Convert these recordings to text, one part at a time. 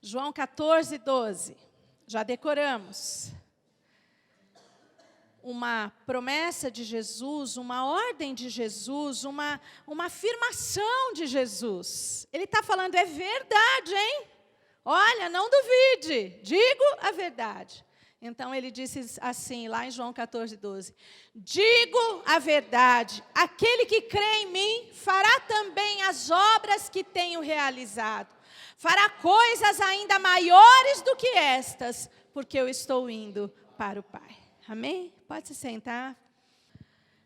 João 14, 12. Já decoramos. Uma promessa de Jesus, uma ordem de Jesus, uma afirmação de Jesus. Ele está falando, é verdade, hein? Olha, não duvide, digo a verdade. Então ele disse assim, lá em João 14, 12. Digo a verdade, aquele que crê em mim fará também as obras que tenho realizado. Fará coisas ainda maiores do que estas, porque eu estou indo para o Pai. Amém? Pode se sentar.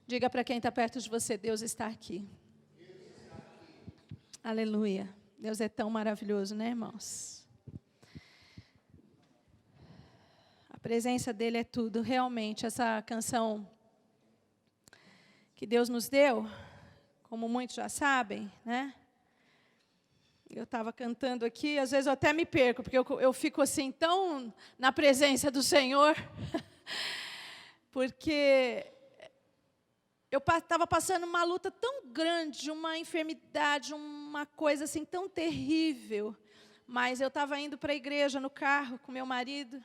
Diga para quem está perto de você, Deus está aqui. Aleluia. Deus é tão maravilhoso, né, irmãos? A presença dele é tudo. Realmente, essa canção que Deus nos deu, como muitos já sabem, né? Eu estava cantando aqui, às vezes eu até me perco, porque eu fico assim tão na presença do Senhor, porque eu estava passando uma luta tão grande, uma enfermidade, uma coisa assim tão terrível, mas eu estava indo para a igreja no carro com meu marido,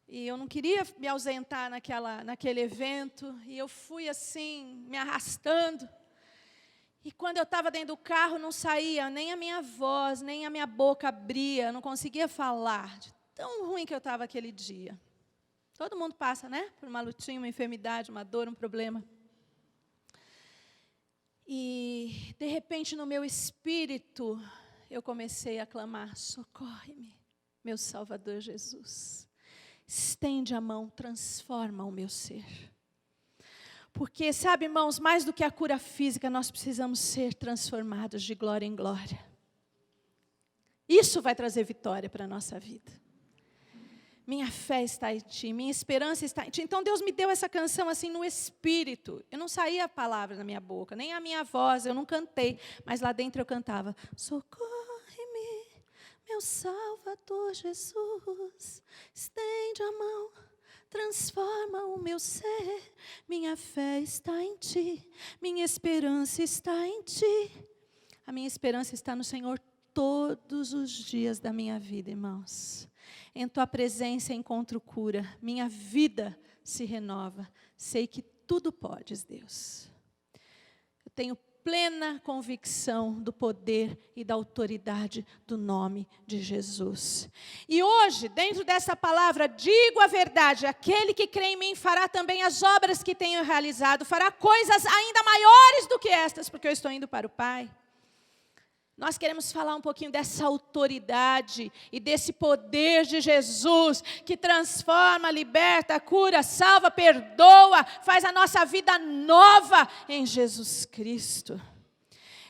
e eu não queria me ausentar naquele evento, e eu fui assim, me arrastando. E quando eu estava dentro do carro, não saía nem a minha voz, nem a minha boca abria, eu não conseguia falar, de tão ruim que eu estava aquele dia. Todo mundo passa, né? Por uma lutinha, uma enfermidade, uma dor, um problema. E, de repente, no meu espírito, eu comecei a clamar, socorre-me, meu Salvador Jesus. Estende a mão, transforma o meu ser. Porque, sabe, irmãos, mais do que a cura física, nós precisamos ser transformados de glória em glória. Isso vai trazer vitória para a nossa vida. Minha fé está em Ti, minha esperança está em Ti. Então, Deus me deu essa canção assim no espírito. Eu não saía a palavra da minha boca, nem a minha voz, eu não cantei. Mas lá dentro eu cantava, socorre-me, meu Salvador Jesus, estende a mão. Transforma o meu ser, minha fé está em Ti, minha esperança está em Ti. A minha esperança está no Senhor todos os dias da minha vida, irmãos. Em Tua presença encontro cura, minha vida se renova. Sei que tudo podes, Deus. Eu tenho plena convicção do poder e da autoridade do nome de Jesus. E hoje, dentro dessa palavra, digo a verdade, aquele que crê em mim fará também as obras que tenho realizado, fará coisas ainda maiores do que estas, porque eu estou indo para o Pai. Nós queremos falar um pouquinho dessa autoridade e desse poder de Jesus que transforma, liberta, cura, salva, perdoa, faz a nossa vida nova em Jesus Cristo.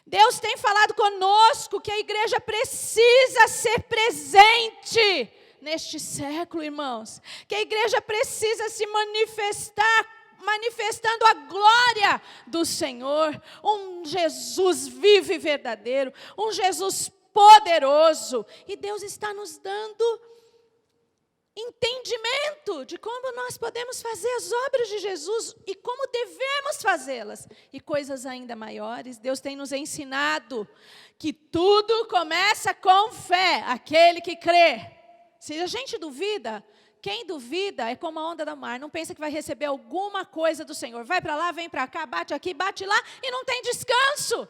Deus tem falado conosco que a igreja precisa ser presente neste século, irmãos. Que a igreja precisa se manifestando a glória do Senhor, um Jesus vivo e verdadeiro, um Jesus poderoso, e Deus está nos dando entendimento de como nós podemos fazer as obras de Jesus e como devemos fazê-las, e coisas ainda maiores. Deus tem nos ensinado que tudo começa com fé, aquele que crê. Se a gente duvida, quem duvida é como a onda do mar, não pensa que vai receber alguma coisa do Senhor. Vai para lá, vem para cá, bate aqui, bate lá e não tem descanso.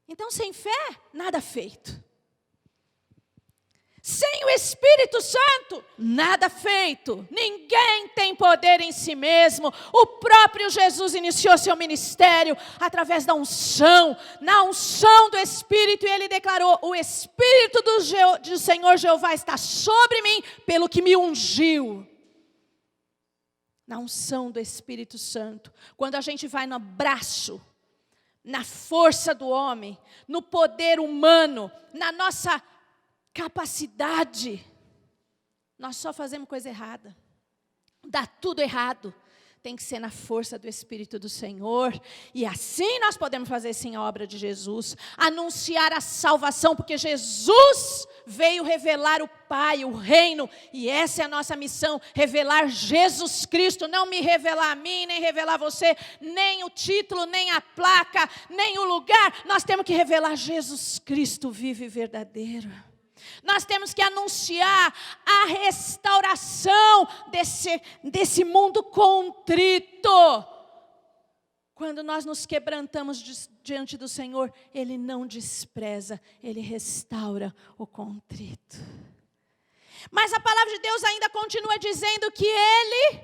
Então, sem fé, nada feito. Sem o Espírito Santo, nada feito. Ninguém tem poder em si mesmo. O próprio Jesus iniciou seu ministério através da unção, na unção do Espírito, e Ele declarou, o Espírito do Senhor Jeová está sobre mim, pelo que me ungiu. Na unção do Espírito Santo. Quando a gente vai no braço, na força do homem, no poder humano, na nossa capacidade, nós só fazemos coisa errada, dá tudo errado. Tem que ser na força do Espírito do Senhor, e assim nós podemos fazer sim a obra de Jesus, anunciar a salvação, porque Jesus veio revelar o Pai, o reino, e essa é a nossa missão, revelar Jesus Cristo, não me revelar a mim, nem revelar você, nem o título, nem a placa, nem o lugar. Nós temos que revelar Jesus Cristo vivo e verdadeiro. Nós temos que anunciar a restauração desse mundo contrito. Quando nós nos quebrantamos diante do Senhor, Ele não despreza, Ele restaura o contrito. Mas a palavra de Deus ainda continua dizendo que Ele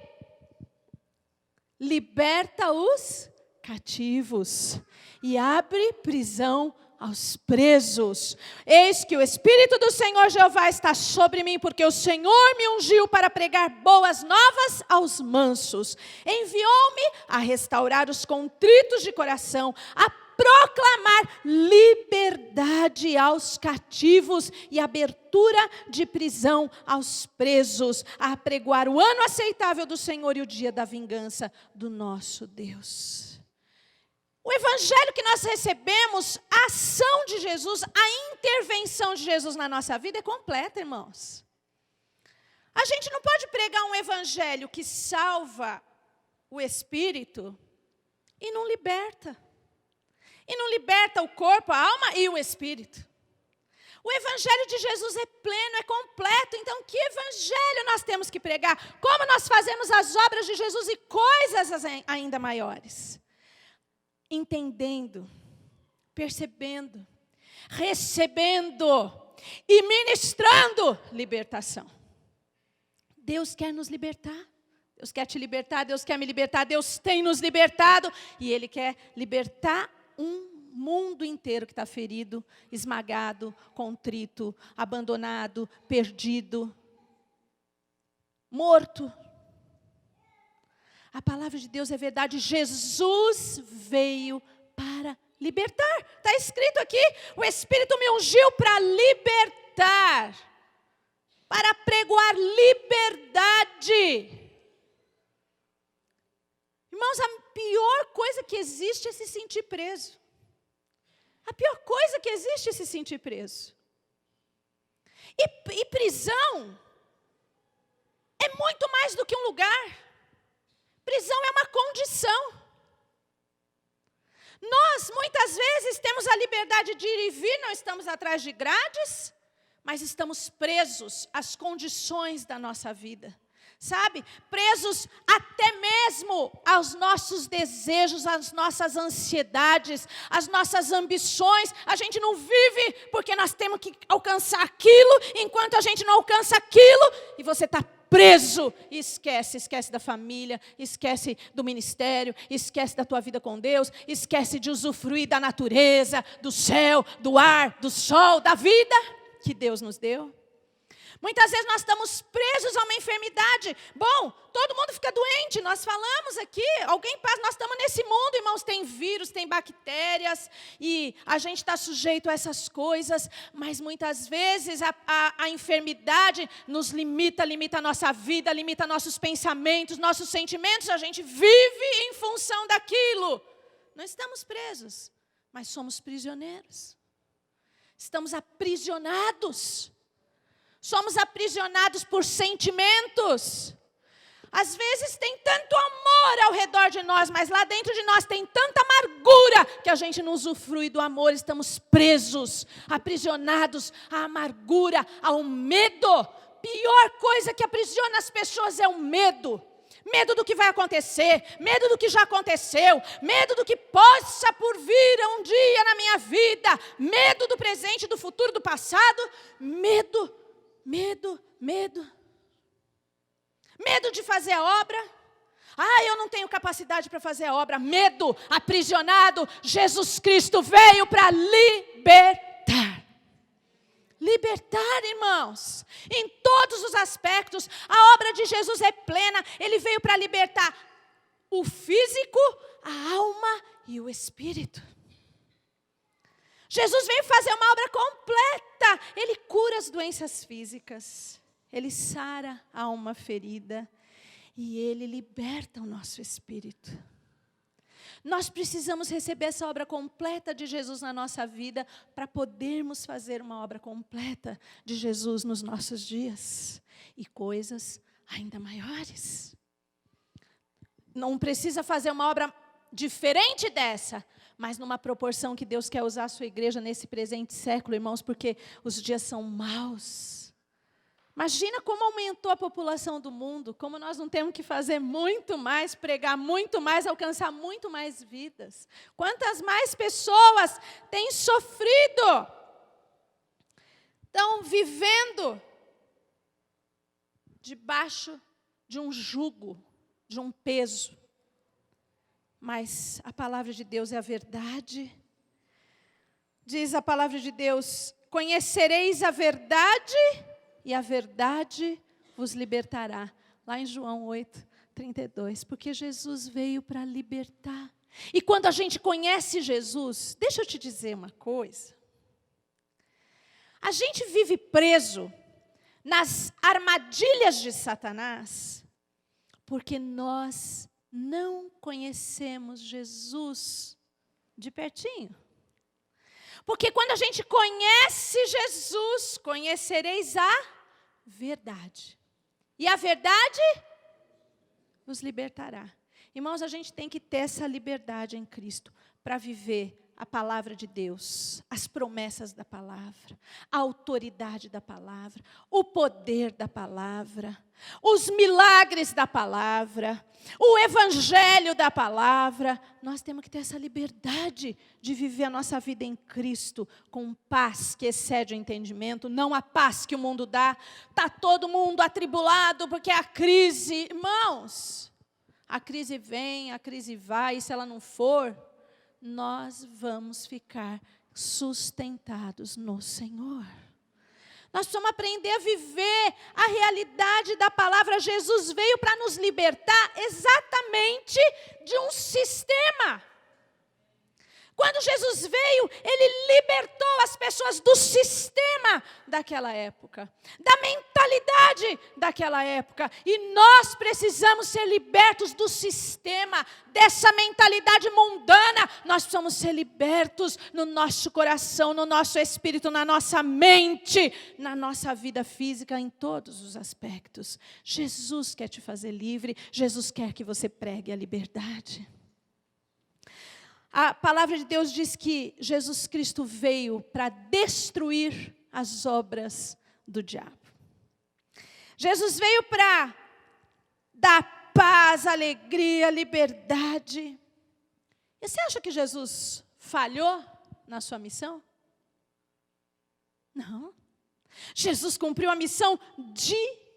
liberta os cativos e abre prisão aos presos. Eis que o Espírito do Senhor Jeová está sobre mim, porque o Senhor me ungiu para pregar boas novas aos mansos. Enviou-me a restaurar os contritos de coração, a proclamar liberdade aos cativos e abertura de prisão aos presos, a apregoar o ano aceitável do Senhor e o dia da vingança do nosso Deus. O evangelho que nós recebemos, a ação de Jesus, a intervenção de Jesus na nossa vida é completa, irmãos. A gente não pode pregar um evangelho que salva o espírito e não liberta. E não liberta o corpo, a alma e o espírito. O evangelho de Jesus é pleno, é completo. Então, que evangelho nós temos que pregar? Como nós fazemos as obras de Jesus e coisas ainda maiores? Entendendo, percebendo, recebendo e ministrando libertação. Deus quer nos libertar. Deus quer te libertar, Deus quer me libertar, Deus tem nos libertado. E Ele quer libertar um mundo inteiro que está ferido, esmagado, contrito, abandonado, perdido, morto. A palavra de Deus é verdade. Jesus veio para libertar. Está escrito aqui, o Espírito me ungiu para libertar, para pregoar liberdade. Irmãos, a pior coisa que existe é se sentir preso. A pior coisa que existe é se sentir preso. E prisão é muito mais do que um lugar. Prisão é uma condição. Nós, muitas vezes, temos a liberdade de ir e vir, não estamos atrás de grades, mas estamos presos às condições da nossa vida. Sabe? Presos até mesmo aos nossos desejos, às nossas ansiedades, às nossas ambições. A gente não vive porque nós temos que alcançar aquilo, enquanto a gente não alcança aquilo, e você está preso e esquece da família, esquece do ministério, esquece da tua vida com Deus, esquece de usufruir da natureza, do céu, do ar, do sol, da vida que Deus nos deu. Muitas vezes nós estamos presos a uma enfermidade. Bom, todo mundo fica doente, nós falamos aqui, alguém passa, nós estamos nesse mundo, irmãos, tem vírus, tem bactérias, e a gente está sujeito a essas coisas, mas muitas vezes a enfermidade nos limita a nossa vida, limita nossos pensamentos, nossos sentimentos, a gente vive em função daquilo. Não estamos presos, mas somos prisioneiros. Estamos aprisionados. Somos aprisionados por sentimentos. Às vezes tem tanto amor ao redor de nós, mas lá dentro de nós tem tanta amargura que a gente não usufrui do amor. Estamos presos, aprisionados à amargura, ao medo. Pior coisa que aprisiona as pessoas é o medo. Medo do que vai acontecer, medo do que já aconteceu, medo do que possa por vir um dia na minha vida, medo do presente, do futuro, do passado, medo de fazer a obra. Eu não tenho capacidade para fazer a obra. Medo, aprisionado. Jesus Cristo veio para libertar. Libertar, irmãos, em todos os aspectos. A obra de Jesus é plena. Ele veio para libertar o físico, a alma e o espírito. Jesus veio fazer uma obra completa. Ele cura as doenças físicas. Ele sara a alma ferida. E Ele liberta o nosso espírito. Nós precisamos receber essa obra completa de Jesus na nossa vida para podermos fazer uma obra completa de Jesus nos nossos dias. E coisas ainda maiores. Não precisa fazer uma obra diferente dessa, mas numa proporção que Deus quer usar a sua igreja nesse presente século, irmãos, porque os dias são maus. Imagina como aumentou a população do mundo, como nós não temos que fazer muito mais, pregar muito mais, alcançar muito mais vidas. Quantas mais pessoas têm sofrido, estão vivendo debaixo de um jugo, de um peso. Mas a palavra de Deus é a verdade. Diz a palavra de Deus: conhecereis a verdade e a verdade vos libertará. Lá em João 8:32. Porque Jesus veio para libertar. E quando a gente conhece Jesus, deixa eu te dizer uma coisa. A gente vive preso nas armadilhas de Satanás, porque nós não conhecemos Jesus de pertinho. Porque quando a gente conhece Jesus, conhecereis a verdade. E a verdade nos libertará. Irmãos, a gente tem que ter essa liberdade em Cristo para viver a palavra de Deus, as promessas da palavra, a autoridade da palavra, o poder da palavra, os milagres da palavra, o evangelho da palavra. Nós temos que ter essa liberdade de viver a nossa vida em Cristo com paz que excede o entendimento, não a paz que o mundo dá. Está todo mundo atribulado porque a crise, irmãos, a crise vem, a crise vai, e se ela não for, nós vamos ficar sustentados no Senhor. Nós precisamos aprender a viver a realidade da palavra. Jesus veio para nos libertar exatamente de um sistema. Quando Jesus veio, Ele libertou as pessoas do sistema daquela época, da mentalidade daquela época. E nós precisamos ser libertos do sistema, dessa mentalidade mundana. Nós precisamos ser libertos no nosso coração, no nosso espírito, na nossa mente, na nossa vida física, em todos os aspectos. Jesus quer te fazer livre, Jesus quer que você pregue a liberdade. A palavra de Deus diz que Jesus Cristo veio para destruir as obras do diabo. Jesus veio para dar paz, alegria, liberdade. E você acha que Jesus falhou na sua missão? Não. Jesus cumpriu a missão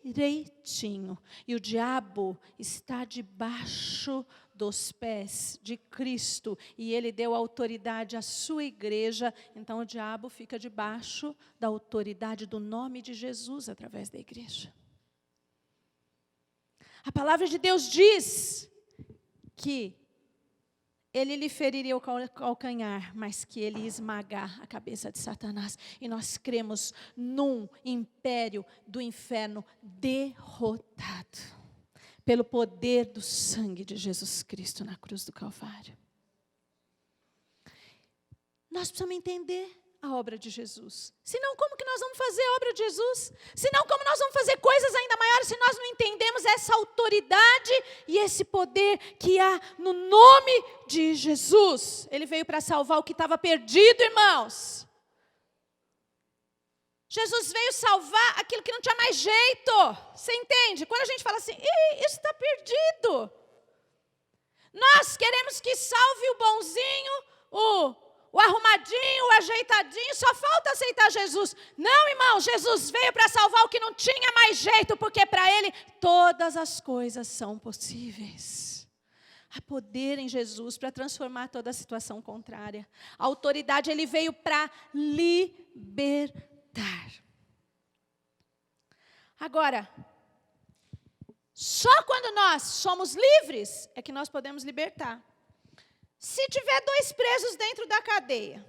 direitinho. E o diabo está debaixo dos pés de Cristo, e Ele deu autoridade à sua igreja, então o diabo fica debaixo da autoridade do nome de Jesus através da igreja. A palavra de Deus diz que Ele lhe feriria o calcanhar, mas que Ele ia esmagar a cabeça de Satanás. E nós cremos num império do inferno derrotado pelo poder do sangue de Jesus Cristo na cruz do Calvário. Nós precisamos entender a obra de Jesus. Senão, como que nós vamos fazer a obra de Jesus? Senão, como nós vamos fazer coisas ainda maiores se nós não entendemos essa autoridade e esse poder que há no nome de Jesus? Ele veio para salvar o que estava perdido, irmãos. Jesus veio salvar aquilo que não tinha mais jeito. Você entende? Quando a gente fala assim, isso está perdido. Nós queremos que salve o bonzinho, o arrumadinho, o ajeitadinho, só falta aceitar Jesus. Não, irmão, Jesus veio para salvar o que não tinha mais jeito, porque para Ele todas as coisas são possíveis. Há poder em Jesus para transformar toda a situação contrária. A autoridade, Ele veio para libertar. Agora, só quando nós somos livres é que nós podemos libertar. Se tiver 2 presos dentro da cadeia,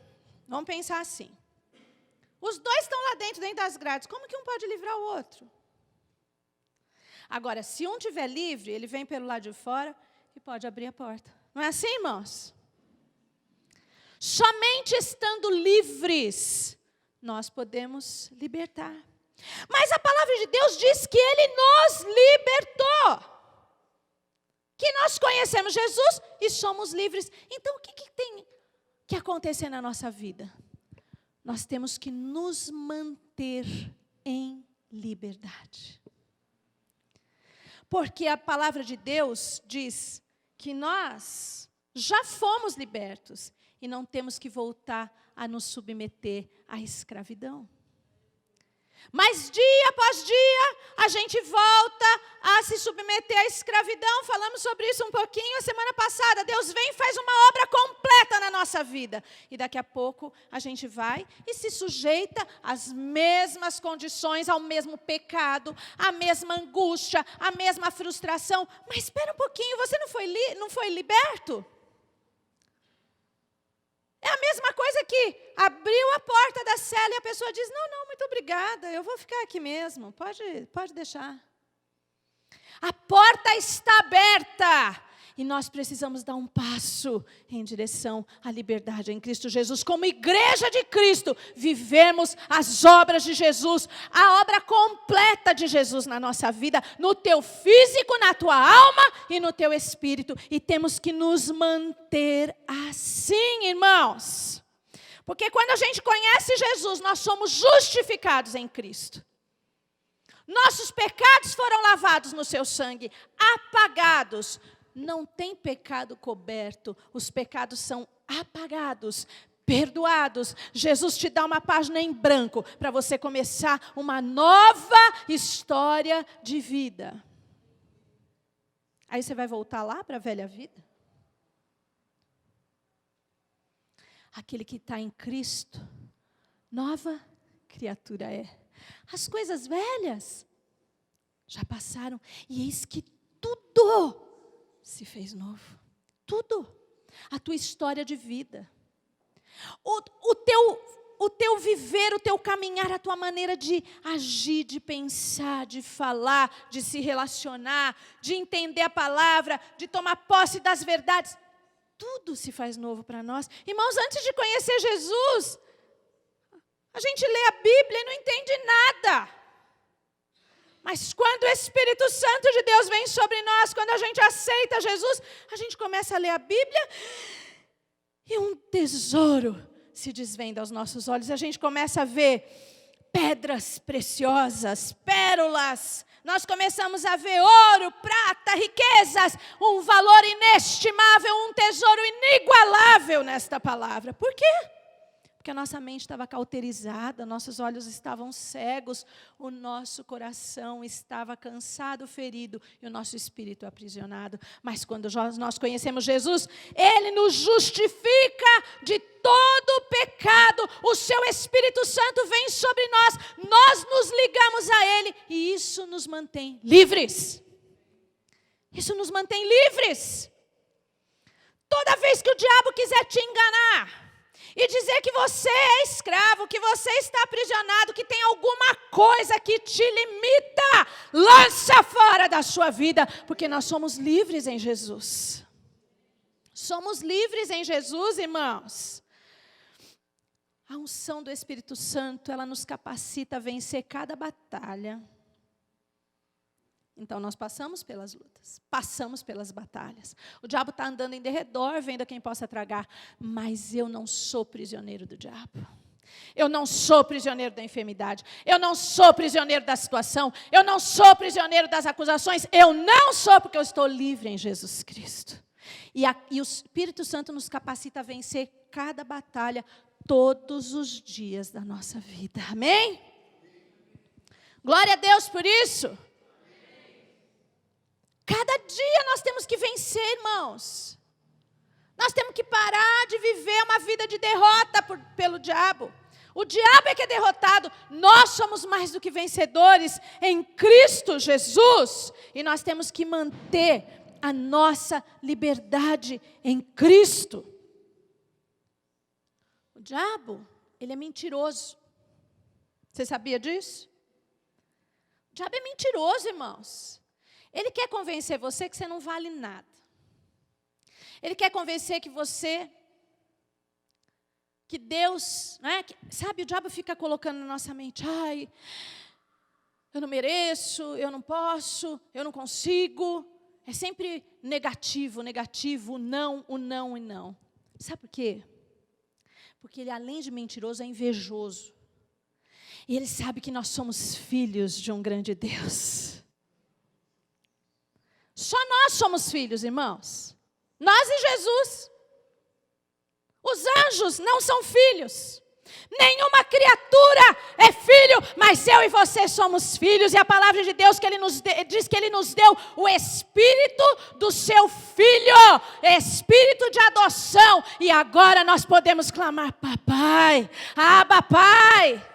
vamos pensar assim. Os 2 estão lá dentro das grades, como que um pode livrar o outro? Agora, se um estiver livre, ele vem pelo lado de fora e pode abrir a porta. Não é assim, irmãos? Somente estando livres nós podemos libertar. Mas a palavra de Deus diz que Ele nos libertou. Que nós conhecemos Jesus e somos livres. Então, o que tem que acontecer na nossa vida? Nós temos que nos manter em liberdade. Porque a palavra de Deus diz que nós já fomos libertos e não temos que voltar a nos submeter à escravidão. Mas dia após dia, a gente volta a se submeter à escravidão. Falamos sobre isso um pouquinho a semana passada. Deus vem e faz uma obra completa na nossa vida. E daqui a pouco, a gente vai e se sujeita às mesmas condições, ao mesmo pecado, à mesma angústia, à mesma frustração. Mas espera um pouquinho, você não foi liberto? É a mesma coisa que abriu a porta da cela e a pessoa diz, não, muito obrigada, eu vou ficar aqui mesmo, pode deixar. A porta está aberta e nós precisamos dar um passo em direção à liberdade em Cristo Jesus. Como igreja de Cristo, vivemos as obras de Jesus, a obra completa de Jesus na nossa vida, no teu físico, na tua alma e no teu espírito. E temos que nos manter assim, irmãos. Porque quando a gente conhece Jesus, nós somos justificados em Cristo. Nossos pecados foram lavados no seu sangue, apagados. Não tem pecado coberto, os pecados são apagados, perdoados. Jesus te dá uma página em branco para você começar uma nova história de vida. Aí você vai voltar lá para a velha vida? Aquele que está em Cristo, nova criatura é. As coisas velhas já passaram e eis que tudo se fez novo. Tudo. A tua história de vida. O teu viver, o teu caminhar, a tua maneira de agir, de pensar, de falar, de se relacionar, de entender a palavra, de tomar posse das verdades. Tudo se faz novo para nós. Irmãos, antes de conhecer Jesus, a gente lê a Bíblia e não entende nada. Mas quando o Espírito Santo de Deus vem sobre nós, quando a gente aceita Jesus, a gente começa a ler a Bíblia e um tesouro se desvenda aos nossos olhos. A gente começa a ver pedras preciosas, pérolas. Nós começamos a ver ouro, prata, riquezas, um valor inestimável, um tesouro inigualável nesta palavra. Por quê? Porque a nossa mente estava cauterizada, nossos olhos estavam cegos, o nosso coração estava cansado, ferido e o nosso espírito aprisionado. Mas quando nós conhecemos Jesus, Ele nos justifica de todo o pecado. O seu Espírito Santo vem sobre nós, nós nos ligamos a Ele e isso nos mantém livres. Isso nos mantém livres. Toda vez que o diabo quiser te enganar, e dizer que você é escravo, que você está aprisionado, que tem alguma coisa que te limita, lança fora da sua vida, porque nós somos livres em Jesus. Somos livres em Jesus, irmãos. A unção do Espírito Santo, ela nos capacita a vencer cada batalha. Então, nós passamos pelas lutas, passamos pelas batalhas. O diabo está andando em derredor, vendo quem possa tragar. Mas eu não sou prisioneiro do diabo. Eu não sou prisioneiro da enfermidade. Eu não sou prisioneiro da situação. Eu não sou prisioneiro das acusações. Eu não sou, porque eu estou livre em Jesus Cristo. E o Espírito Santo nos capacita a vencer cada batalha todos os dias da nossa vida. Amém? Glória a Deus por isso. Cada dia nós temos que vencer, irmãos. Nós temos que parar de viver uma vida de derrota pelo diabo. O diabo é que é derrotado. Nós somos mais do que vencedores em Cristo Jesus. E nós temos que manter a nossa liberdade em Cristo. O diabo, ele é mentiroso. Você sabia disso? O diabo é mentiroso, irmãos. Ele quer convencer você que você não vale nada. Ele quer convencer que Deus, né? Sabe, o diabo fica colocando na nossa mente, ai, eu não mereço, eu não posso, eu não consigo. É sempre negativo, o não e não. Sabe por quê? Porque ele, além de mentiroso, é invejoso. E ele sabe que nós somos filhos de um grande Deus. Só nós somos filhos, irmãos. Nós e Jesus. Os anjos não são filhos. Nenhuma criatura é filho, mas eu e você somos filhos. E a palavra de Deus diz que Ele nos deu o Espírito do Seu Filho. Espírito de adoção. E agora nós podemos clamar, papai, Abba, Pai.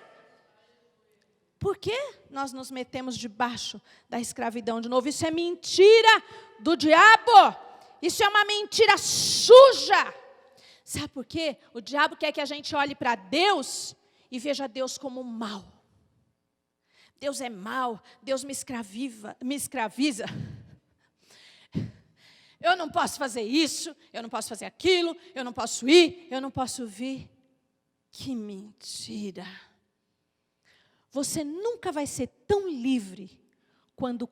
Por que nós nos metemos debaixo da escravidão de novo? Isso é mentira do diabo. Isso é uma mentira suja. Sabe por quê? O diabo quer que a gente olhe para Deus e veja Deus como mau. Deus é mau, Deus me escraviza. Eu não posso fazer isso, eu não posso fazer aquilo, eu não posso ir, eu não posso vir. Que mentira! Você nunca vai ser tão livre quando,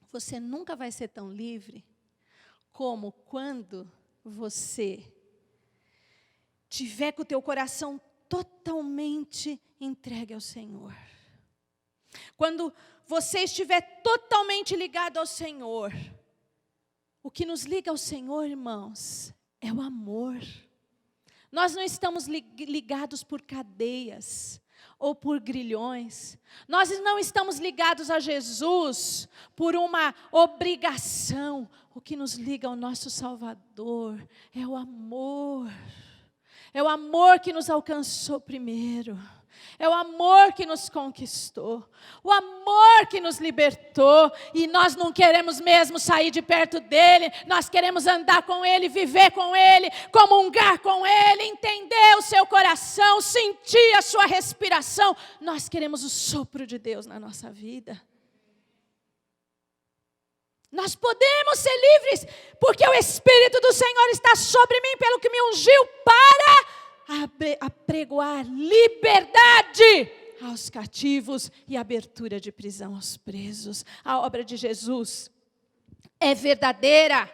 você nunca vai ser tão livre como quando você tiver com o teu coração totalmente entregue ao Senhor. Quando você estiver totalmente ligado ao Senhor. O que nos liga ao Senhor, irmãos, é o amor. Nós não estamos ligados por cadeias ou por grilhões. Nós não estamos ligados a Jesus por uma obrigação. O que nos liga ao nosso Salvador é o amor. É o amor que nos alcançou primeiro. É o amor que nos conquistou. O amor que nos libertou. E nós não queremos mesmo sair de perto dele. Nós queremos andar com ele, viver com ele, comungar com ele, entender o seu coração, sentir a sua respiração. Nós queremos o sopro de Deus na nossa vida. Nós podemos ser livres, porque o Espírito do Senhor está sobre mim, pelo que me ungiu para apregoar liberdade aos cativos e abertura de prisão aos presos. A obra de Jesus é verdadeira.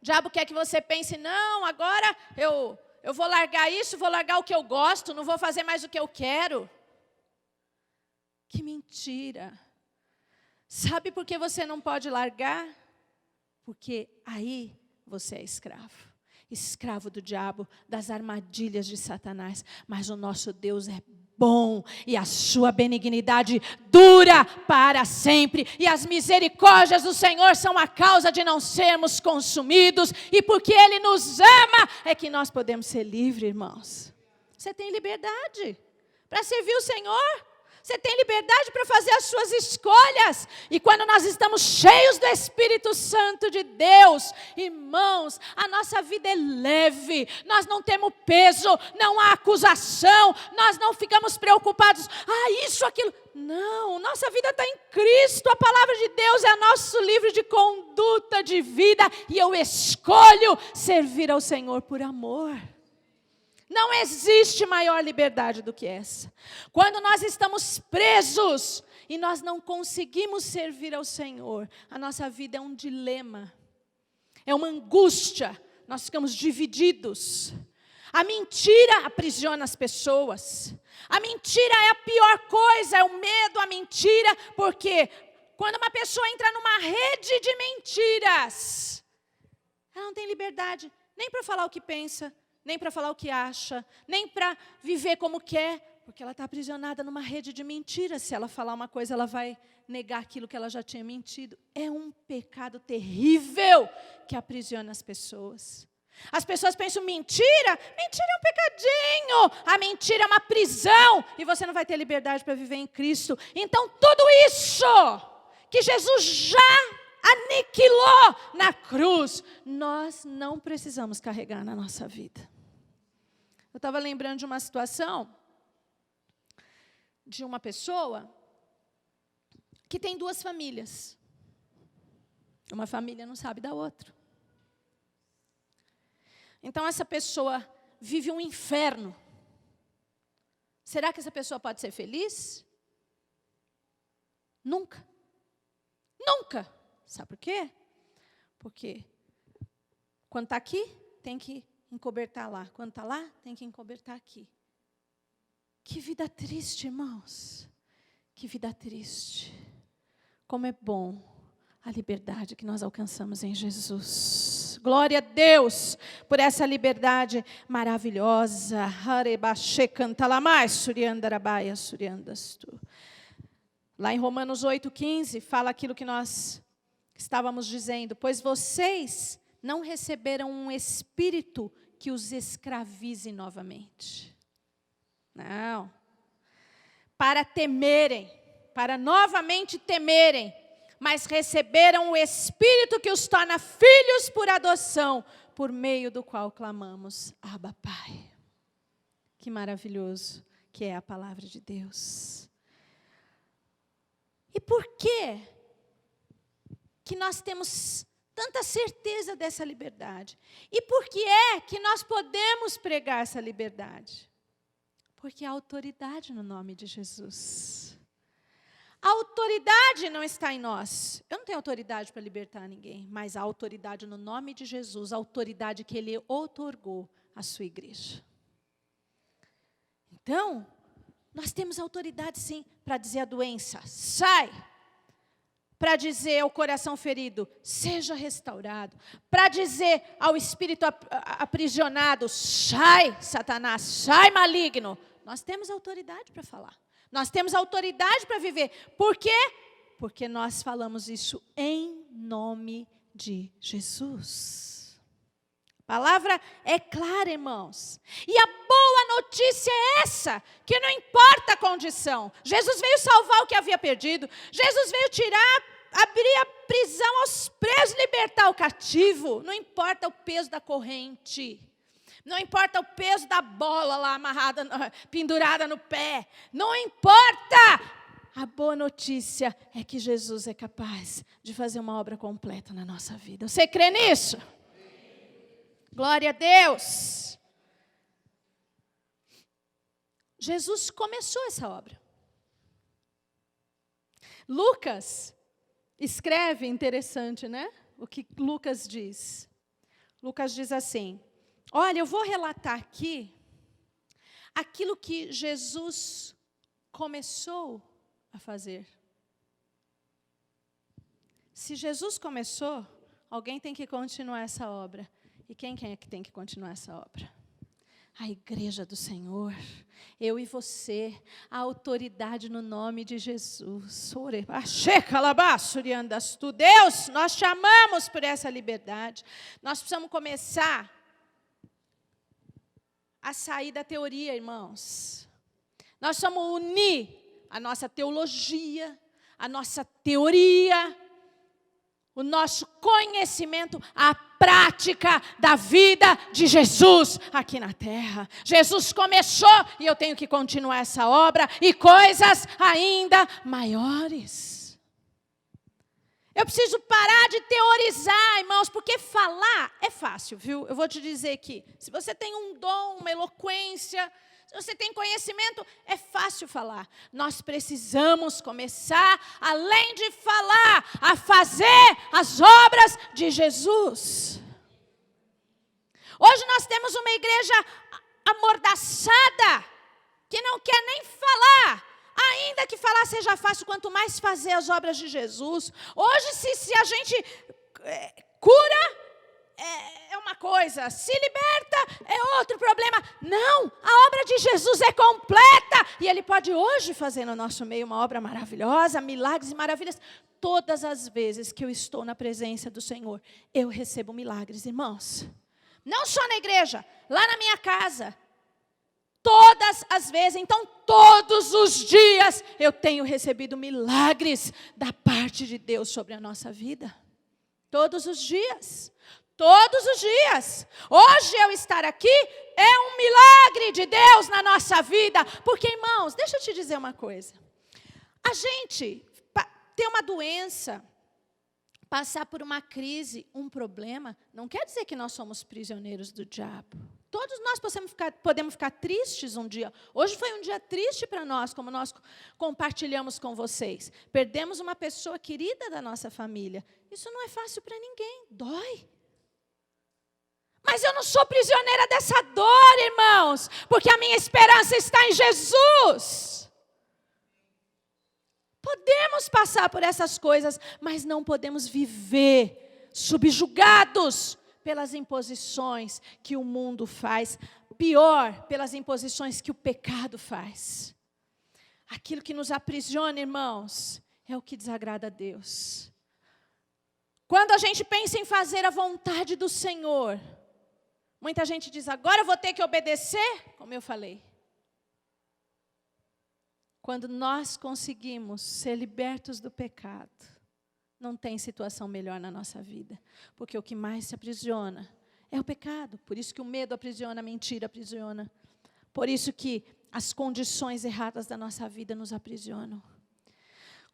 O diabo quer que você pense, não, agora eu vou largar isso, vou largar o que eu gosto, não vou fazer mais o que eu quero. Que mentira. Sabe por que você não pode largar? Porque aí você é escravo. Escravo do diabo, das armadilhas de Satanás. Mas o nosso Deus é bom e a sua benignidade dura para sempre. E as misericórdias do Senhor são a causa de não sermos consumidos. E porque Ele nos ama, é que nós podemos ser livres, irmãos. Você tem liberdade para servir o Senhor. Você tem liberdade para fazer as suas escolhas. E quando nós estamos cheios do Espírito Santo de Deus, irmãos, a nossa vida é leve. Nós não temos peso, não há acusação. Nós não ficamos preocupados. Isso, aquilo. Não, nossa vida está em Cristo. A palavra de Deus é nosso livro de conduta de vida. E eu escolho servir ao Senhor por amor. Não existe maior liberdade do que essa. Quando nós estamos presos e nós não conseguimos servir ao Senhor, a nossa vida é um dilema, é uma angústia, nós ficamos divididos. A mentira aprisiona as pessoas. A mentira é a pior coisa, é o medo, a mentira, porque quando uma pessoa entra numa rede de mentiras, ela não tem liberdade nem para falar o que pensa, nem para falar o que acha, nem para viver como quer, porque ela está aprisionada numa rede de mentiras. Se ela falar uma coisa, ela vai negar aquilo que ela já tinha mentido. É um pecado terrível que aprisiona as pessoas. As pessoas pensam, mentira? Mentira é um pecadinho. A mentira é uma prisão. E você não vai ter liberdade para viver em Cristo. Então, tudo isso que Jesus já aniquilou na cruz, nós não precisamos carregar na nossa vida. Eu estava lembrando de uma situação de uma pessoa que tem duas famílias. Uma família não sabe da outra. Então essa pessoa vive um inferno. Será que essa pessoa pode ser feliz? Nunca. Nunca. Sabe por quê? Porque Quando está aqui, tem que encobertar lá. Quando está lá, tem que encobertar aqui. Que vida triste, irmãos. Que vida triste. Como é bom a liberdade que nós alcançamos em Jesus. Glória a Deus por essa liberdade maravilhosa. Lá em Romanos 8,15, fala aquilo que nós estávamos dizendo. Pois vocês não receberam um espírito que os escravize novamente. Não. Para temerem, para novamente temerem, mas receberam o Espírito que os torna filhos por adoção, por meio do qual clamamos, Abba, Pai. Que maravilhoso que é a palavra de Deus. E por que nós temos tanta certeza dessa liberdade? E por que é que nós podemos pregar essa liberdade? Porque há autoridade no nome de Jesus. A autoridade não está em nós. Eu não tenho autoridade para libertar ninguém, mas há autoridade no nome de Jesus, a autoridade que Ele outorgou à sua igreja. Então, nós temos autoridade sim para dizer à doença, sai. Para dizer ao coração ferido, seja restaurado. Para dizer ao espírito aprisionado, sai, Satanás, sai, maligno. Nós temos autoridade para falar. Nós temos autoridade para viver. Por quê? Porque nós falamos isso em nome de Jesus. A palavra é clara, irmãos. E a boa notícia é essa, que não importa a condição. Jesus veio salvar o que havia perdido. Jesus veio abrir a prisão aos presos, libertar o cativo. Não importa o peso da corrente. Não importa o peso da bola lá amarrada, pendurada no pé. Não importa. A boa notícia é que Jesus é capaz de fazer uma obra completa na nossa vida. Você crê nisso? Glória a Deus. Jesus começou essa obra. Lucas escreve, interessante, né? O que Lucas diz. Lucas diz assim: olha, eu vou relatar aqui aquilo que Jesus começou a fazer. Se Jesus começou, alguém tem que continuar essa obra. E quem é que tem que continuar essa obra? A igreja do Senhor, eu e você, a autoridade no nome de Jesus. Deus, nós te amamos por essa liberdade. Nós precisamos começar a sair da teoria, irmãos. Nós precisamos unir a nossa teologia, a nossa teoria, o nosso conhecimento, a prática da vida de Jesus aqui na terra. Jesus começou e eu tenho que continuar essa obra e coisas ainda maiores. Eu preciso parar de teorizar, irmãos, porque falar é fácil, viu? Eu vou te dizer aqui, se você tem um dom, uma eloquência, se você tem conhecimento, é fácil falar. Nós precisamos começar, além de falar, a fazer as obras de Jesus. Hoje nós temos uma igreja amordaçada, que não quer nem falar. Ainda que falar seja fácil, quanto mais fazer as obras de Jesus. Hoje, se a gente cura, é uma coisa, se liberta, é outro problema. Não, a obra de Jesus é completa. E Ele pode hoje fazer no nosso meio uma obra maravilhosa, milagres e maravilhas. Todas as vezes que eu estou na presença do Senhor, eu recebo milagres, irmãos. Não só na igreja, lá na minha casa. Todas as vezes, então todos os dias eu tenho recebido milagres da parte de Deus sobre a nossa vida. Todos os dias. Todos os dias. Hoje eu estar aqui é um milagre de Deus na nossa vida. Porque, irmãos, deixa eu te dizer uma coisa. A gente ter uma doença, passar por uma crise, um problema, não quer dizer que nós somos prisioneiros do diabo. Todos nós podemos ficar tristes um dia. Hoje foi um dia triste para nós, como nós compartilhamos com vocês. Perdemos uma pessoa querida da nossa família. Isso não é fácil para ninguém, dói. Mas eu não sou prisioneira dessa dor, irmãos, porque a minha esperança está em Jesus. Podemos passar por essas coisas, mas não podemos viver subjugados pelas imposições que o mundo faz. Pior, pelas imposições que o pecado faz. Aquilo que nos aprisiona, irmãos, é o que desagrada a Deus. Quando a gente pensa em fazer a vontade do Senhor, muita gente diz, agora eu vou ter que obedecer, como eu falei. Quando nós conseguimos ser libertos do pecado, não tem situação melhor na nossa vida. Porque o que mais se aprisiona é o pecado. Por isso que o medo aprisiona, a mentira aprisiona. Por isso que as condições erradas da nossa vida nos aprisionam.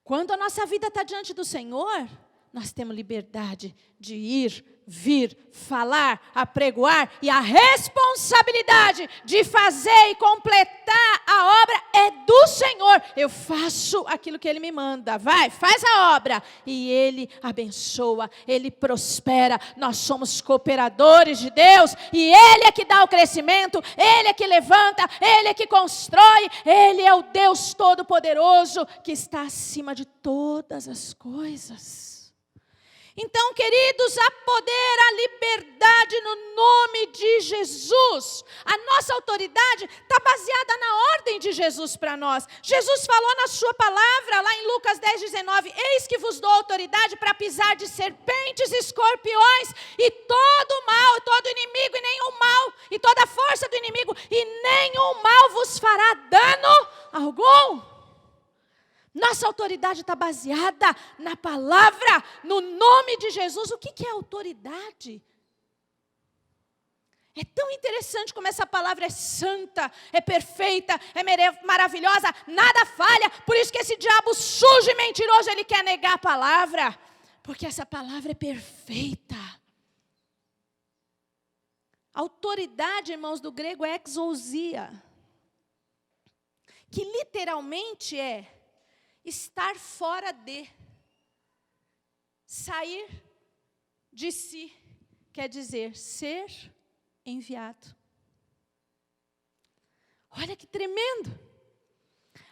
Quando a nossa vida está diante do Senhor, nós temos liberdade de ir, vir, falar, apregoar, e a responsabilidade de fazer e completar a obra é do Senhor. Eu faço aquilo que Ele me manda, vai, faz a obra, e Ele abençoa, Ele prospera. Nós somos cooperadores de Deus, e Ele é que dá o crescimento, Ele é que levanta, Ele é que constrói, Ele é o Deus Todo-Poderoso, que está acima de todas as coisas. Então, queridos, há poder, há liberdade no nome de Jesus. A nossa autoridade está baseada na ordem de Jesus para nós. Jesus falou na sua palavra, lá em Lucas 10:19, eis que vos dou autoridade para pisar de serpentes e escorpiões, e todo mal, todo inimigo, e nenhum mal, e toda a força do inimigo, e nenhum mal vos fará dano algum. Nossa autoridade está baseada na palavra, no nome de Jesus. O que é autoridade? É tão interessante como essa palavra é santa, é perfeita, é maravilhosa, nada falha. Por isso que esse diabo sujo e mentiroso, ele quer negar a palavra. Porque essa palavra é perfeita. Autoridade, irmãos, do grego é exousia, que literalmente é estar fora de, sair de si, quer dizer, ser enviado. Olha que tremendo.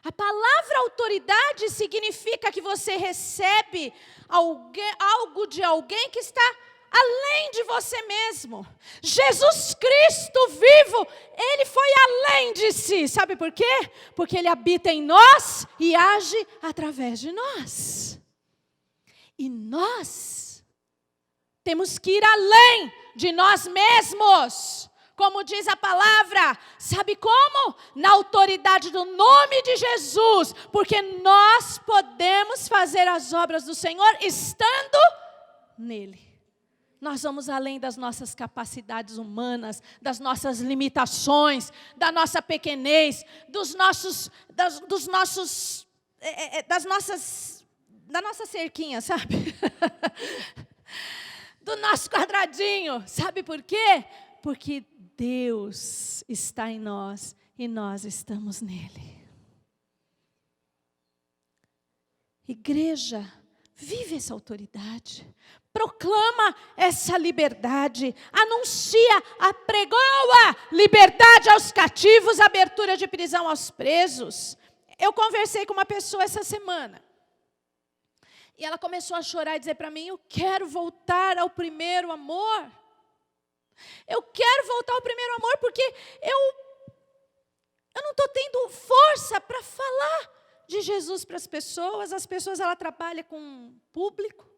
A palavra autoridade significa que você recebe algo de alguém que está além de você mesmo. Jesus Cristo vivo, Ele foi além de si. Sabe por quê? Porque Ele habita em nós e age através de nós. E nós temos que ir além de nós mesmos. Como diz a palavra, sabe como? Na autoridade do nome de Jesus. Porque nós podemos fazer as obras do Senhor estando nele. Nós vamos além das nossas capacidades humanas, das nossas limitações, da nossa pequenez, da nossa cerquinha, sabe? Do nosso quadradinho. Sabe por quê? Porque Deus está em nós e nós estamos nele. Igreja, vive essa autoridade. Proclama essa liberdade, anuncia, apregoa liberdade aos cativos, abertura de prisão aos presos. Eu conversei com uma pessoa essa semana, e ela começou a chorar e dizer para mim, eu quero voltar ao primeiro amor. Eu quero voltar ao primeiro amor porque eu não estou tendo força para falar de Jesus para as pessoas. As pessoas, ela trabalha com público.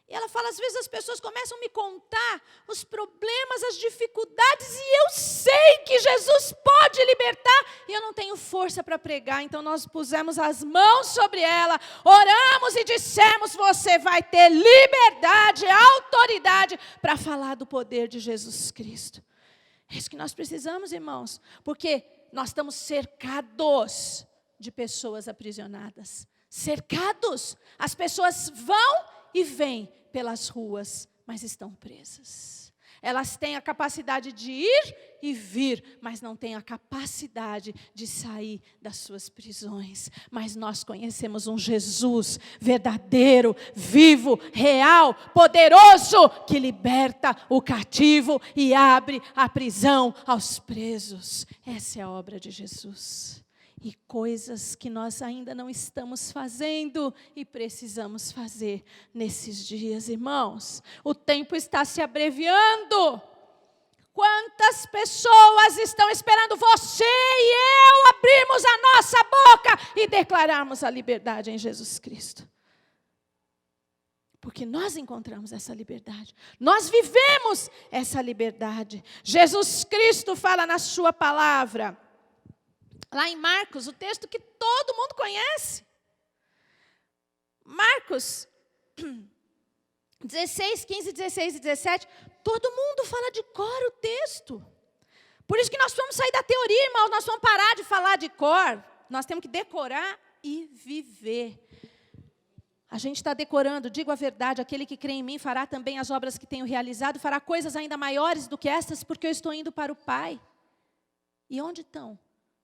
E ela fala, às vezes as pessoas começam a me contar os problemas, as dificuldades, e eu sei que Jesus pode libertar, e eu não tenho força para pregar. Então nós pusemos as mãos sobre ela, oramos e dissemos, você vai ter liberdade, autoridade para falar do poder de Jesus Cristo. É isso que nós precisamos, irmãos, porque nós estamos cercados de pessoas aprisionadas. Cercados, as pessoas vão e vêm pelas ruas, mas estão presas. Elas têm a capacidade de ir e vir, mas não têm a capacidade de sair das suas prisões. Mas nós conhecemos um Jesus verdadeiro, vivo, real, poderoso, que liberta o cativo e abre a prisão aos presos. Essa é a obra de Jesus. E coisas que nós ainda não estamos fazendo e precisamos fazer nesses dias, irmãos. O tempo está se abreviando. Quantas pessoas estão esperando você e eu abrirmos a nossa boca e declararmos a liberdade em Jesus Cristo? Porque nós encontramos essa liberdade. Nós vivemos essa liberdade. Jesus Cristo fala na sua palavra. Lá em Marcos, o texto que todo mundo conhece. Marcos 16, 15, 16 e 17. Todo mundo fala de cor o texto. Por isso que nós vamos sair da teoria, irmãos. Nós vamos parar de falar de cor. Nós temos que decorar e viver. A gente está decorando, digo a verdade, aquele que crê em mim fará também as obras que tenho realizado, fará coisas ainda maiores do que estas, porque eu estou indo para o Pai. E onde estão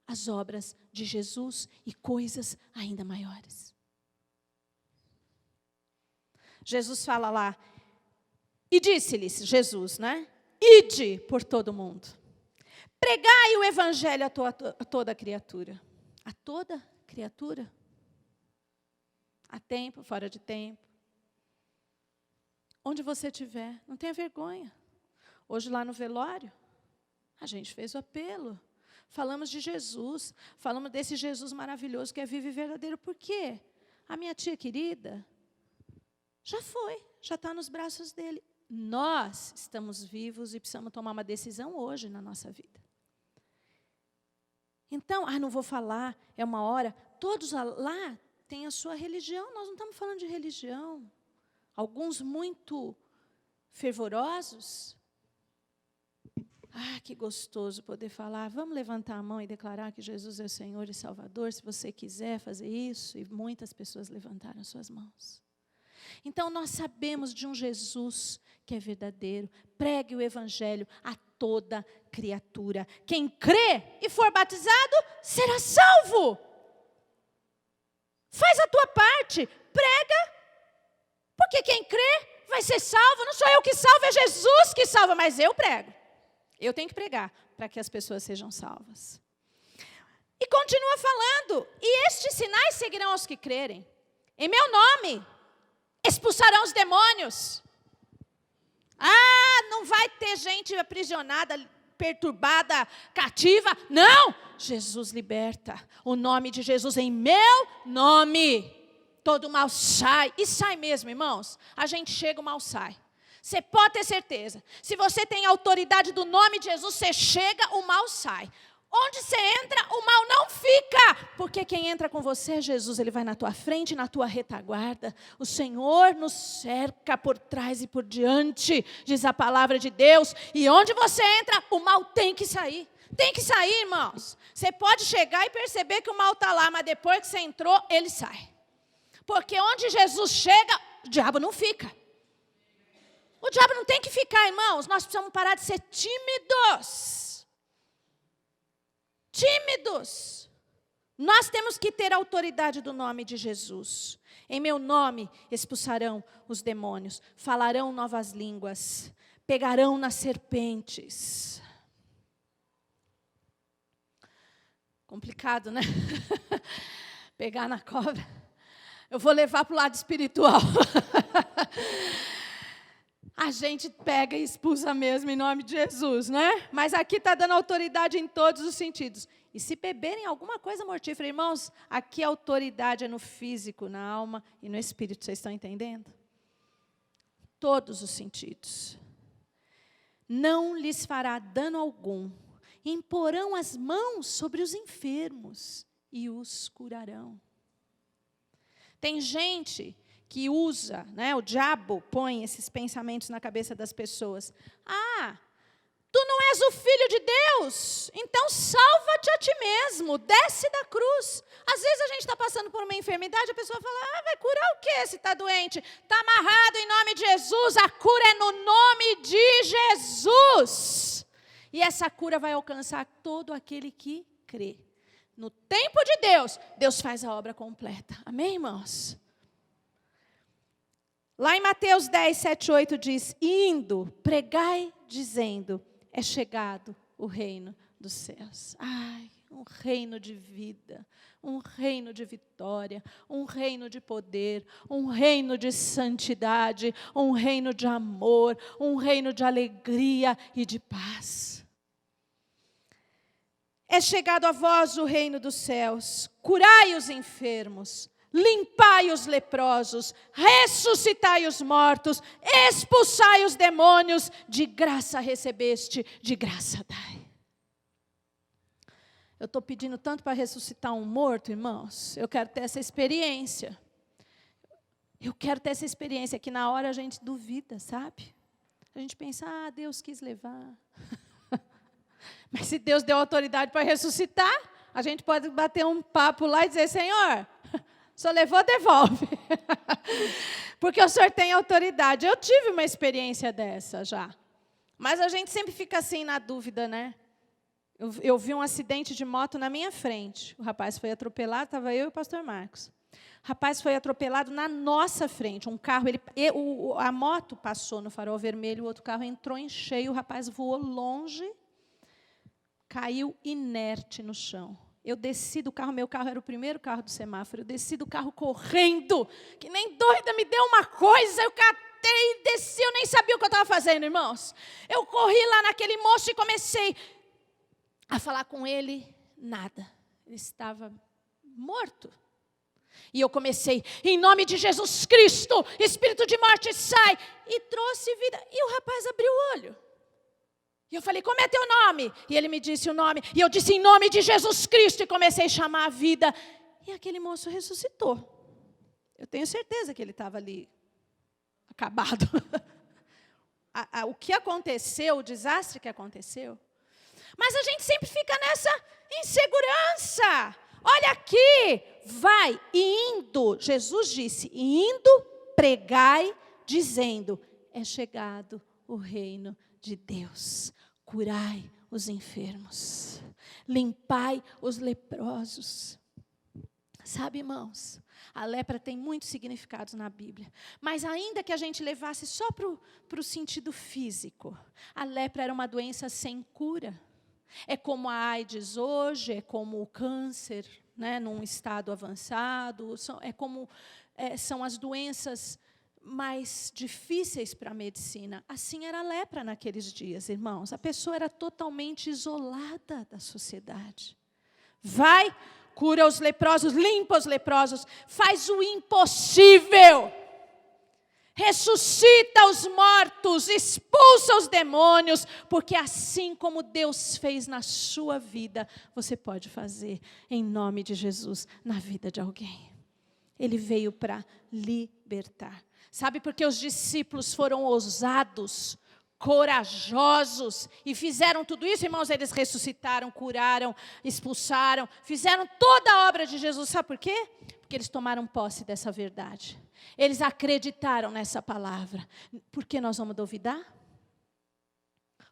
as obras de Jesus e coisas ainda maiores? Jesus fala lá, e disse-lhes, Jesus, né? Ide por todo mundo. Pregai o evangelho a toda criatura. A toda criatura? A tempo, fora de tempo. Onde você estiver, não tenha vergonha. Hoje lá no velório, a gente fez o apelo. Falamos de Jesus, falamos desse Jesus maravilhoso que é vivo e verdadeiro. Por quê? A minha tia querida já foi, já está nos braços dele. Nós estamos vivos e precisamos tomar uma decisão hoje na nossa vida. Então, não vou falar, é uma hora. Todos lá têm a sua religião, nós não estamos falando de religião. Alguns muito fervorosos. Que gostoso poder falar. Vamos levantar a mão e declarar que Jesus é o Senhor e Salvador, se você quiser fazer isso. E muitas pessoas levantaram suas mãos. Então, nós sabemos de um Jesus que é verdadeiro. Pregue o evangelho a toda criatura. Quem crê e for batizado, será salvo. Faz a tua parte, prega, porque quem crê vai ser salvo. Não sou eu que salvo, é Jesus que salva, mas eu prego. Eu tenho que pregar para que as pessoas sejam salvas. E continua falando, e estes sinais seguirão aos que crerem. Em meu nome expulsarão os demônios. Não vai ter gente aprisionada, perturbada, cativa. Não! Jesus liberta. O nome de Jesus, em meu nome, todo mal sai. E sai mesmo, irmãos. A gente chega, o mal sai. Você pode ter certeza. Se você tem a autoridade do nome de Jesus, você chega, o mal sai. Onde você entra, o mal não fica. Porque quem entra com você é Jesus. Ele vai na tua frente, na tua retaguarda. O Senhor nos cerca por trás e por diante, diz a palavra de Deus. E onde você entra, o mal tem que sair. Tem que sair, irmãos. Você pode chegar e perceber que o mal está lá, mas depois que você entrou, ele sai. Porque onde Jesus chega, o diabo não fica. O diabo não tem que ficar, irmãos. Nós precisamos parar de ser tímidos. Tímidos. Nós temos que ter a autoridade do nome de Jesus. Em meu nome expulsarão os demônios, falarão novas línguas, pegarão nas serpentes. Complicado, né? Pegar na cobra. Eu vou levar para o lado espiritual. A gente pega e expulsa mesmo em nome de Jesus, né? Mas aqui está dando autoridade em todos os sentidos. E se beberem alguma coisa mortífera, irmãos, aqui a autoridade é no físico, na alma e no espírito. Vocês estão entendendo? Todos os sentidos. Não lhes fará dano algum. Imporão as mãos sobre os enfermos e os curarão. Tem gente que usa, né, o diabo põe esses pensamentos na cabeça das pessoas. tu não és o Filho de Deus, então salva-te a ti mesmo, desce da cruz. Às vezes a gente está passando por uma enfermidade, a pessoa fala, vai curar o quê se está doente? Está amarrado em nome de Jesus, a cura é no nome de Jesus. E essa cura vai alcançar todo aquele que crê. No tempo de Deus, Deus faz a obra completa. Amém, irmãos? Lá em Mateus 10, 7, 8 diz, indo, pregai dizendo, é chegado o reino dos céus. Ai, um reino de vida, um reino de vitória, um reino de poder, um reino de santidade, um reino de amor, um reino de alegria e de paz. É chegado a vós o reino dos céus, curai os enfermos, limpai os leprosos, ressuscitai os mortos, expulsai os demônios, de graça recebeste, de graça dai. Eu estou pedindo tanto para ressuscitar um morto, irmãos, eu quero ter essa experiência. Eu quero ter essa experiência que na hora a gente duvida, sabe? A gente pensa, Deus quis levar. Mas se Deus deu autoridade para ressuscitar, a gente pode bater um papo lá e dizer, Senhor, o Senhor levou, devolve. Porque o Senhor tem autoridade. Eu tive uma experiência dessa já. Mas a gente sempre fica assim na dúvida, né? Eu vi um acidente de moto na minha frente. O rapaz foi atropelado, estava eu e o pastor Marcos. O rapaz foi atropelado na nossa frente. Um carro, a moto passou no farol vermelho, o outro carro entrou em cheio, o rapaz voou longe, caiu inerte no chão. Eu desci do carro, meu carro era o primeiro carro do semáforo, eu desci do carro correndo, que nem doida, me deu uma coisa, eu catei e desci, eu nem sabia o que eu estava fazendo, irmãos. Eu corri lá naquele moço e comecei a falar com ele, nada. Ele estava morto. E eu comecei, em nome de Jesus Cristo, espírito de morte sai. E trouxe vida. E o rapaz abriu o olho. E eu falei, como é teu nome? E ele me disse o nome. E eu disse, em nome de Jesus Cristo. E comecei a chamar a vida. E aquele moço ressuscitou. Eu tenho certeza que ele estava ali, acabado. O que aconteceu, o desastre que aconteceu. Mas a gente sempre fica nessa insegurança. Olha aqui, vai e indo. Jesus disse, indo, pregai, dizendo, é chegado o reino de Deus. Curai os enfermos, limpai os leprosos. Sabe, irmãos, a lepra tem muitos significados na Bíblia. Mas ainda que a gente levasse só para o sentido físico, a lepra era uma doença sem cura. É como a AIDS hoje, é como o câncer, né, num estado avançado, são as doenças mais difíceis para a medicina. Assim era a lepra naqueles dias, irmãos. A pessoa era totalmente isolada da sociedade. Vai, cura os leprosos, limpa os leprosos, faz o impossível. Ressuscita os mortos, expulsa os demônios, porque assim como Deus fez na sua vida, você pode fazer em nome de Jesus na vida de alguém. Ele veio para libertar. Sabe por que os discípulos foram ousados, corajosos e fizeram tudo isso, irmãos? Eles ressuscitaram, curaram, expulsaram, fizeram toda a obra de Jesus. Sabe por quê? Porque eles tomaram posse dessa verdade. Eles acreditaram nessa palavra. Por que nós vamos duvidar?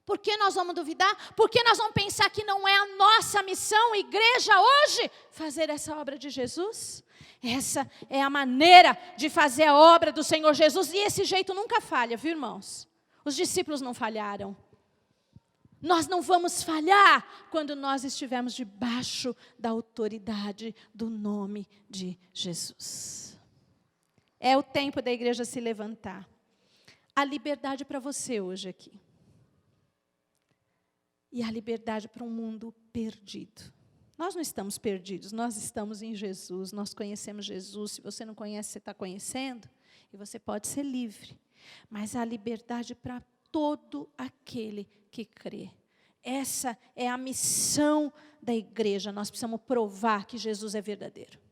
Por que nós vamos duvidar? Porque nós vamos pensar que não é a nossa missão, igreja, hoje, fazer essa obra de Jesus? Essa é a maneira de fazer a obra do Senhor Jesus. E esse jeito nunca falha, viu, irmãos? Os discípulos não falharam. Nós não vamos falhar quando nós estivermos debaixo da autoridade do nome de Jesus. É o tempo da igreja se levantar. A liberdade para você hoje aqui. E a liberdade para um mundo perdido. Nós não estamos perdidos, nós estamos em Jesus, nós conhecemos Jesus. Se você não conhece, você está conhecendo. E você pode ser livre. Mas há liberdade para todo aquele que crê. Essa é a missão da igreja. Nós precisamos provar que Jesus é verdadeiro.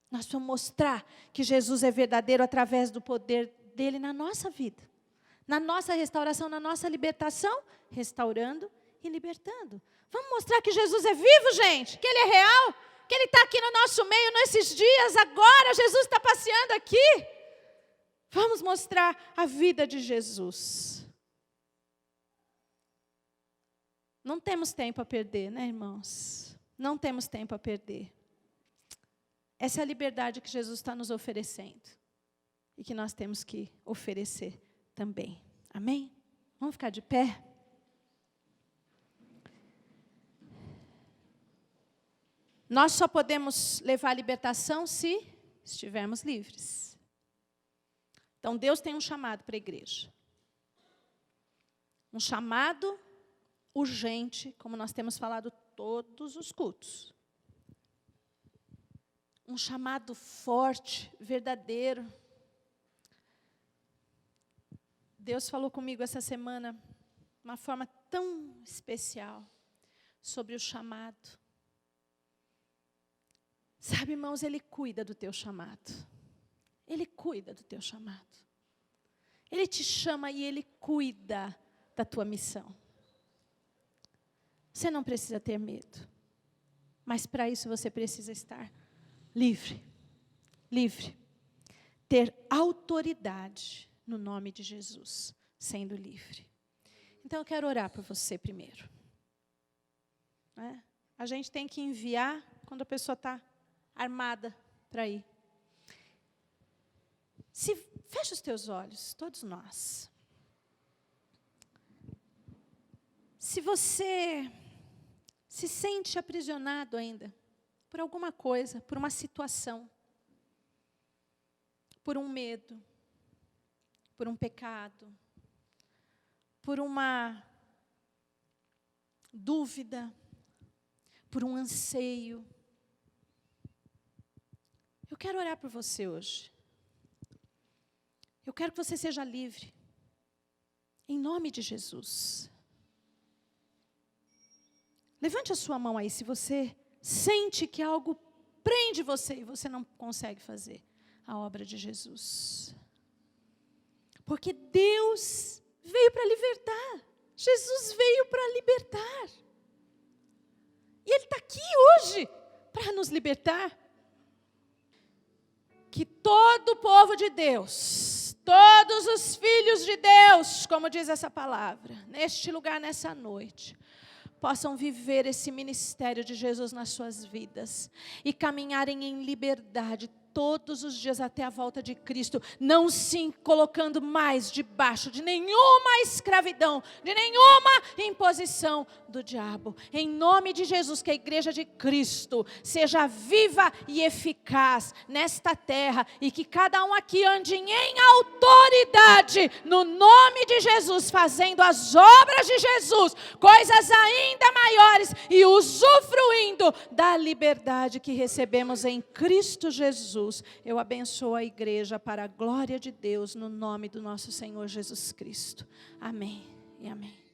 Nós precisamos mostrar que Jesus é verdadeiro através do poder dele na nossa vida. Na nossa restauração, na nossa libertação, restaurando e libertando. Vamos mostrar que Jesus é vivo, gente, que Ele é real, que Ele está aqui no nosso meio nesses dias, agora Jesus está passeando aqui. Vamos mostrar a vida de Jesus. Não temos tempo a perder, né, irmãos? Não temos tempo a perder. Essa é a liberdade que Jesus está nos oferecendo. E que nós temos que oferecer também. Amém? Vamos ficar de pé? Nós só podemos levar a libertação se estivermos livres. Então, Deus tem um chamado para a igreja. Um chamado urgente, como nós temos falado todos os cultos. Um chamado forte, verdadeiro. Deus falou comigo essa semana, de uma forma tão especial, sobre o chamado. Sabe, irmãos, Ele cuida do teu chamado. Ele cuida do teu chamado. Ele te chama e Ele cuida da tua missão. Você não precisa ter medo. Mas para isso você precisa estar livre. Livre. Ter autoridade no nome de Jesus, sendo livre. Então eu quero orar por você primeiro. A gente tem que enviar quando a pessoa está armada para ir. Fecha os teus olhos, todos nós. Se você se sente aprisionado ainda por alguma coisa, por uma situação, por um medo, por um pecado, por uma dúvida, por um anseio, eu quero orar por você hoje. Eu quero que você seja livre. Em nome de Jesus. Levante a sua mão aí se você sente que algo prende você e você não consegue fazer a obra de Jesus. Porque Deus veio para libertar. Jesus veio para libertar. E Ele está aqui hoje para nos libertar. Que todo o povo de Deus, todos os filhos de Deus, como diz essa palavra, neste lugar, nessa noite, possam viver esse ministério de Jesus nas suas vidas e caminharem em liberdade todos os dias até a volta de Cristo, não se colocando mais debaixo de nenhuma escravidão, de nenhuma imposição do diabo. Em nome de Jesus, que a igreja de Cristo seja viva e eficaz nesta terra e que cada um aqui ande em autoridade no nome de Jesus, fazendo as obras de Jesus, coisas ainda maiores e usufruindo da liberdade que recebemos em Cristo Jesus. Eu abençoo a igreja para a glória de Deus, no nome do nosso Senhor Jesus Cristo. Amém e amém.